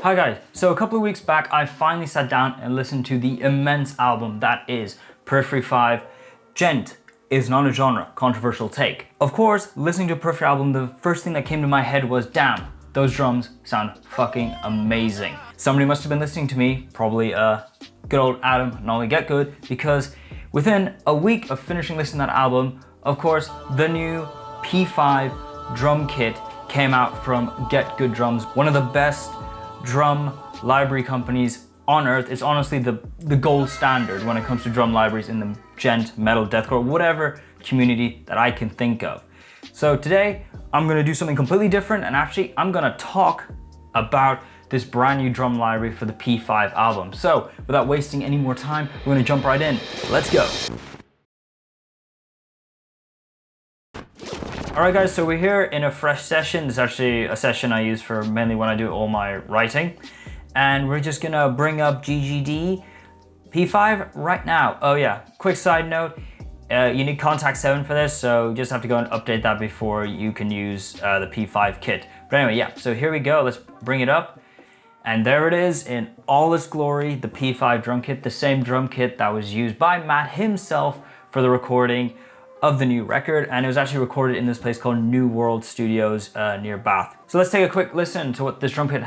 Hi guys, so a couple of weeks back I finally sat down and listened to the immense album that is Periphery 5, Djent is not a genre, controversial take. Of course, listening to a Periphery album, the first thing that came to my head was, damn, those drums sound fucking amazing. Somebody must have been listening to me, probably good old Adam, Nolly Get Good, because within a week of finishing listening to that album, of course, the new P5 drum kit came out from Get Good Drums, one of the best drum library companies on earth. It's honestly the gold standard when it comes to drum libraries in the djent, metal, deathcore, whatever community that I can think of. So today I'm gonna do something completely different, and actually I'm gonna talk about this brand new drum library for the P5 album. So without wasting any more time, we're gonna jump right in. Let's go. Alright guys, so we're here in a fresh session. It's actually a session I use for mainly when I do all my writing. And we're just gonna bring up GGD P5 right now. Oh yeah, quick side note, you need Contact 7 for this, so you just have to go and update that before you can use the P5 kit. But anyway, yeah, so here we go, let's bring it up. And there it is in all its glory, the P5 drum kit, the same drum kit that was used by Matt himself for the recording of the new record, and it was actually recorded in this place called New World Studios near Bath. So let's take a quick listen to what this drum kit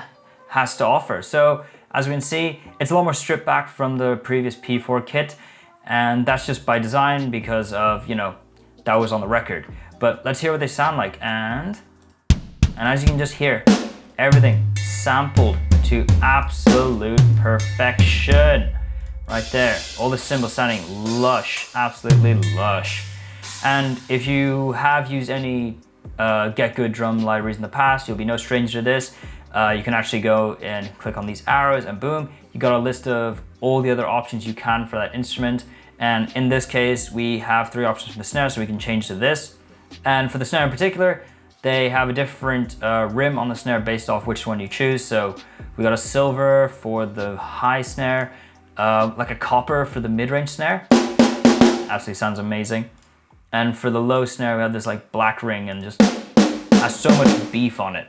has to offer. So as we can see, it's a lot more stripped back from the previous P4 kit, and that's just by design because of, you know, that was on the record. But let's hear what they sound like, and as you can just hear, everything sampled to absolute perfection. Right there, all the cymbals sounding lush, absolutely lush. And if you have used any Get Good drum libraries in the past, you'll be no stranger to this. You can actually go and click on these arrows and boom, you got a list of all the other options you can for that instrument. And in this case, we have 3 options for the snare, so we can change to this. And for the snare in particular, they have a different rim on the snare based off which one you choose. So we got a silver for the high snare, like a copper for the mid-range snare. Absolutely sounds amazing. And for the low snare, we have this like black ring and just has so much beef on it.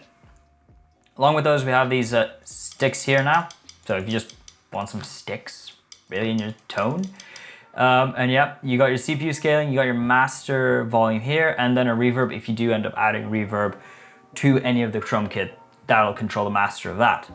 Along with those, we have these sticks here now. So if you just want some sticks really in your tone. And yeah, you got your CPU scaling, you got your master volume here, and then a reverb if you do end up adding reverb to any of the drum kit, that'll control the master of that.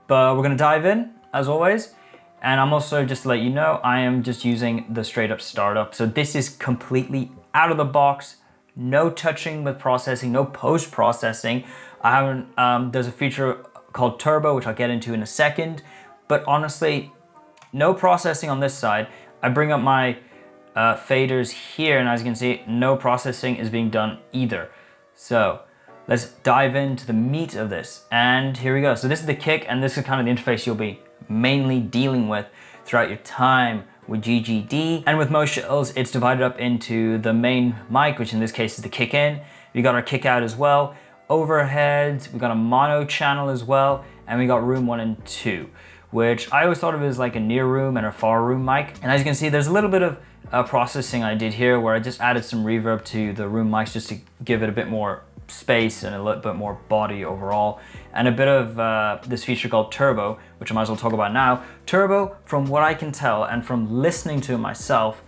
But we're gonna dive in, as always. And I'm also, just to let you know, I am just using the straight up startup. So this is completely out of the box, no touching with processing, no post-processing. I haven't, there's a feature called Turbo, which I'll get into in a second, but honestly, no processing on this side. I bring up my faders here, and as you can see, no processing is being done either. So let's dive into the meat of this. And here we go. So this is the kick, and this is kind of the interface you'll be mainly dealing with throughout your time with GGD. And with most shells, it's divided up into the main mic, which in this case is the kick in. We got our kick out as well. Overheads, we got a mono channel as well, and we got room 1 and 2, which I always thought of as like a near room and a far room mic. And as you can see, there's a little bit of processing I did here where I just added some reverb to the room mics just to give it a bit more space and a little bit more body overall, and a bit of this feature called Turbo, which I might as well talk about now. Turbo, from what I can tell and from listening to it myself,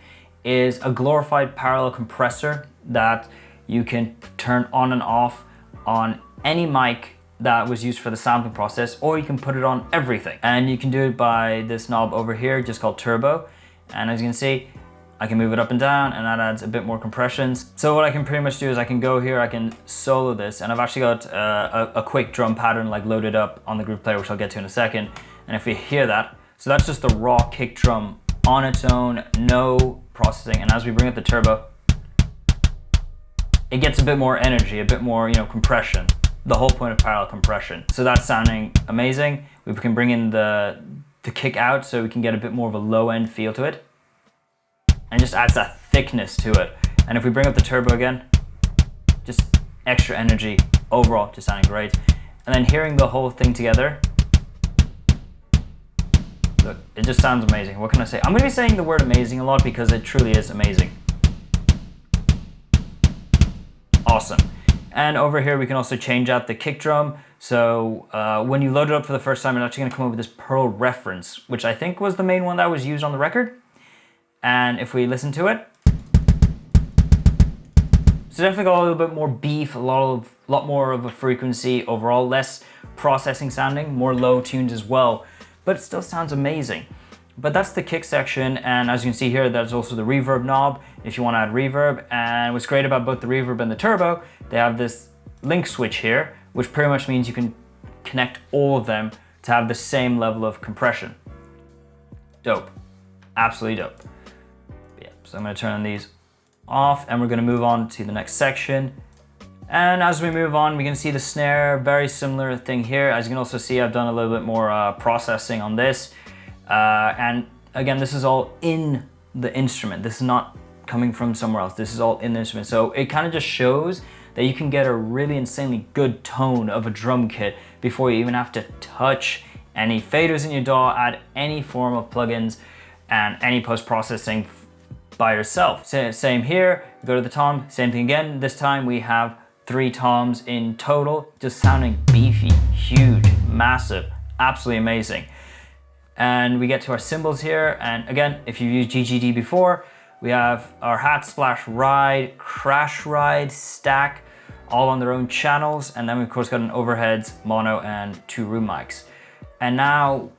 is a glorified parallel compressor that you can turn on and off on any mic that was used for the sampling process, or you can put it on everything. And you can do it by this knob over here, just called Turbo. And as you can see, I can move it up and down, and that adds a bit more compressions. So what I can pretty much do is I can go here, I can solo this, and I've actually got a quick drum pattern like loaded up on the groove player, which I'll get to in a second. And if we hear that, so that's just the raw kick drum on its own, no processing. And as we bring up the turbo, it gets a bit more energy, a bit more, you know, compression. The whole point of parallel compression. So that's sounding amazing. We can bring in the kick out so we can get a bit more of a low end feel to it. And just adds that thickness to it. And if we bring up the turbo again, just extra energy overall, just sounding great. And then hearing the whole thing together, look, it just sounds amazing. What can I say? I'm gonna be saying the word amazing a lot because it truly is amazing. Awesome. And over here we can also change out the kick drum. So when you load it up for the first time, it's actually going to come up with this Pearl reference, which I think was the main one that was used on the record. And if we listen to it, so definitely got a little bit more beef, a lot more of a frequency overall, less processing sounding, more low tunes as well, but it still sounds amazing. But that's the kick section, and as you can see here, there's also the reverb knob if you want to add reverb. And what's great about both the reverb and the turbo, they have this link switch here, which pretty much means you can connect all of them to have the same level of compression. Dope, absolutely dope. Yeah, so I'm going to turn these off, and we're going to move on to the next section. And as we move on, we can see the snare, very similar thing here. As you can also see, I've done a little bit more processing on this. And again, this is all in the instrument. This is not coming from somewhere else. This is all in the instrument. So it kind of just shows that you can get a really insanely good tone of a drum kit before you even have to touch any faders in your DAW, add any form of plugins and any post-processing by yourself. Same here, go to the tom, same thing again. This time we have 3 toms in total, just sounding beefy, huge, massive, absolutely amazing. And we get to our cymbals here, and again, if you've used GGD before, we have our hat, splash, ride, crash, ride, stack, all on their own channels, and then we of course got an overheads, mono, and 2 room mics. And now,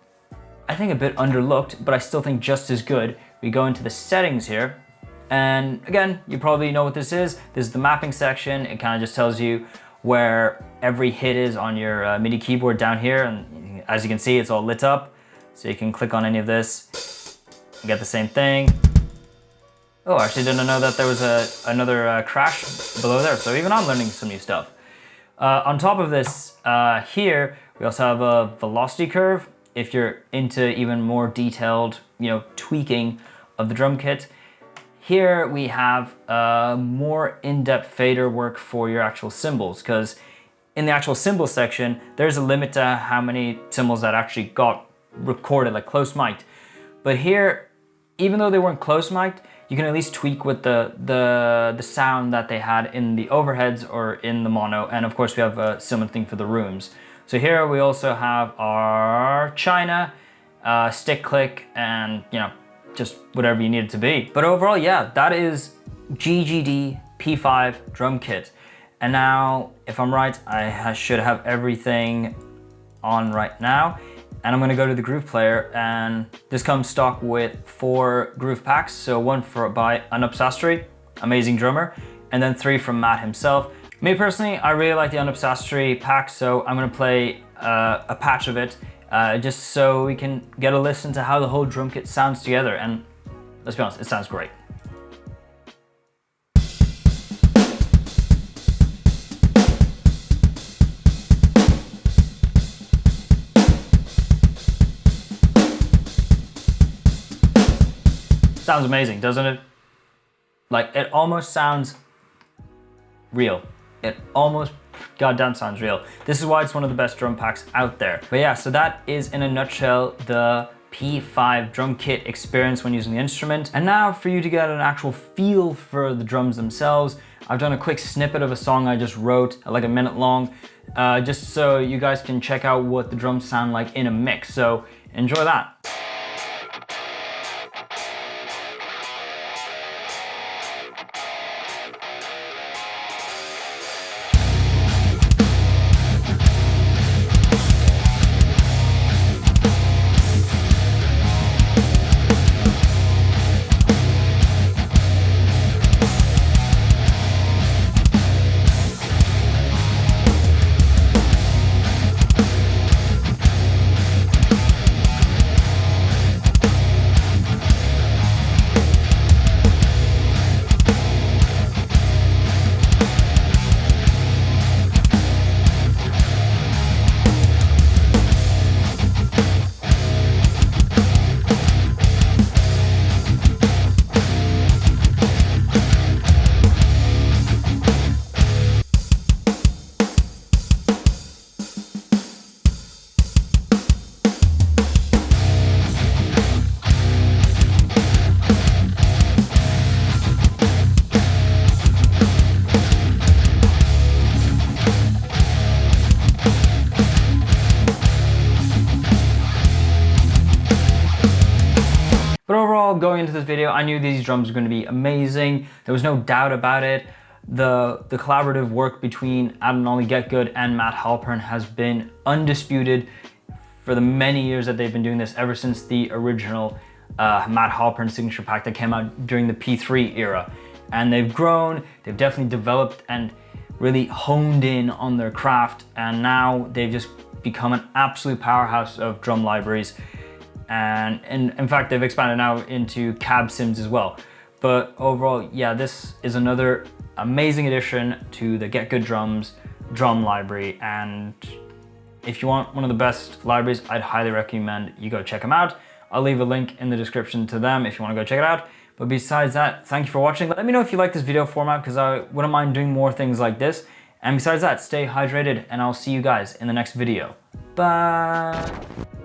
I think a bit underlooked, but I still think just as good, we go into the settings here, and again, you probably know what this is. This is the mapping section. It kind of just tells you where every hit is on your MIDI keyboard down here, and as you can see, it's all lit up. So you can click on any of this and get the same thing. Oh, I actually didn't know that there was another crash below there. So even I'm learning some new stuff. On top of this, here, we also have a velocity curve. If you're into even more detailed, tweaking of the drum kit. Here we have more in-depth fader work for your actual cymbals, because in the actual cymbal section, there's a limit to how many cymbals that actually got recorded, like close mic'd. But here, even though they weren't close mic'd, you can at least tweak with the sound that they had in the overheads or in the mono. And of course we have a similar thing for the rooms. So here we also have our China, stick click, and just whatever you need it to be. But overall, yeah, that is GGD P5 drum kit. And now, if I'm right, I should have everything on right now. And I'm gonna go to the groove player, and this comes stock with 4 groove packs. So 1 by Anup Sastry, amazing drummer, and then 3 from Matt himself. Me personally, I really like the Anup Sastry pack, so I'm gonna play a patch of it just so we can get a listen to how the whole drum kit sounds together. And let's be honest, it sounds great. Sounds amazing, doesn't it? Like, it almost sounds real. It almost goddamn sounds real. This is why it's one of the best drum packs out there. But yeah, so that is in a nutshell the P5 drum kit experience when using the instrument. And now for you to get an actual feel for the drums themselves, I've done a quick snippet of a song I just wrote, like a minute long, just so you guys can check out what the drums sound like in a mix. So enjoy that. But overall, going into this video, I knew these drums were going to be amazing. There was no doubt about it. The collaborative work between Adam Nolly Get Good and Matt Halpern has been undisputed for the many years that they've been doing this, ever since the original Matt Halpern signature pack that came out during the P3 era. And they've grown, they've definitely developed and really honed in on their craft, and now they've just become an absolute powerhouse of drum libraries. And in fact, they've expanded now into cab sims as well. But overall, yeah, this is another amazing addition to the Get Good Drums drum library. And if you want one of the best libraries, I'd highly recommend you go check them out. I'll leave a link in the description to them if you want to go check it out. But besides that, thank you for watching. Let me know if you like this video format, because I wouldn't mind doing more things like this. And besides that, stay hydrated, and I'll see you guys in the next video. Bye.